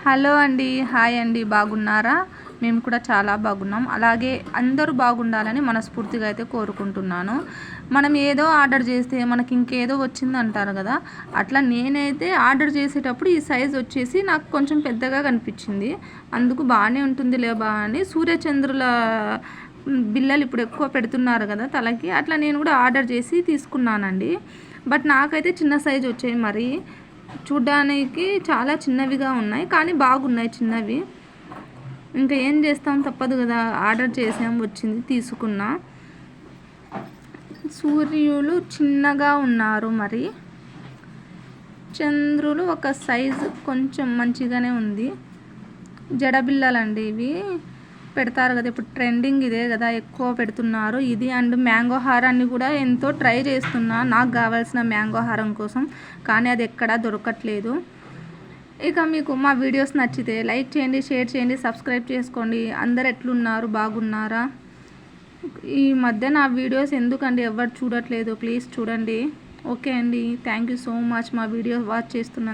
Hello అండి, hi అండి, బాగున్నారా? మేము కూడా చాలా బాగున్నాం. అలాగే అందరూ బాగుండాలని మనస్ఫూర్తిగా అయితే కోరుకుంటున్నాను. మనం ఏదో ఆర్డర్ చేస్తే మనకి ఇంకేదో వచ్చింది అంటారు కదా, అట్లా నేనైతే ఆర్డర్ చేసేటప్పుడు ఈ సైజ్ వచ్చేసి నాకు కొంచెం పెద్దగా కనిపించింది. అందుకు బాగానే ఉంటుంది లేబా అని సూర్యచంద్రుల బిల్లలు ఇప్పుడు ఎక్కువ పెడుతున్నారు కదా తలకి, అట్లా నేను కూడా ఆర్డర్ చేసి తీసుకున్నానండి. బట్ నాకైతే చిన్న సైజు వచ్చాయి. మరి చూడ్డానికి చాలా చిన్నవిగా ఉన్నాయి, కానీ బాగున్నాయి చిన్నవి. ఇంకా ఏం చేస్తాం, తప్పదు కదా, ఆర్డర్ చేసాం, వచ్చింది, తీసుకున్నా. సూర్యులు చిన్నగా ఉన్నారు, మరి చంద్రులు ఒక సైజు కొంచెం మంచిగానే ఉంది. జడబిళ్ళలండి ఇవి, పెడతారు కదా ఇప్పుడు, ట్రెండింగ్ ఇదే కదా, ఎక్కువ పెడుతున్నారు ఇది. అండ్ మ్యాంగో హారాన్ని కూడా ఎంతో ట్రై చేస్తున్నా నాకు కావాల్సిన మ్యాంగో హారం కోసం, కానీ అది ఎక్కడా దొరకట్లేదు. ఇక మీకు మా వీడియోస్ నచ్చితే లైక్ చేయండి, షేర్ చేయండి, సబ్స్క్రైబ్ చేసుకోండి. అందరు ఎట్లున్నారు, బాగున్నారా? ఈ మధ్య నా వీడియోస్ ఎందుకండి ఎవరు చూడట్లేదు, ప్లీజ్ చూడండి. ఓకే అండి, థ్యాంక్ యూ సో మచ్ మా వీడియో వాచ్ చేస్తున్నారు.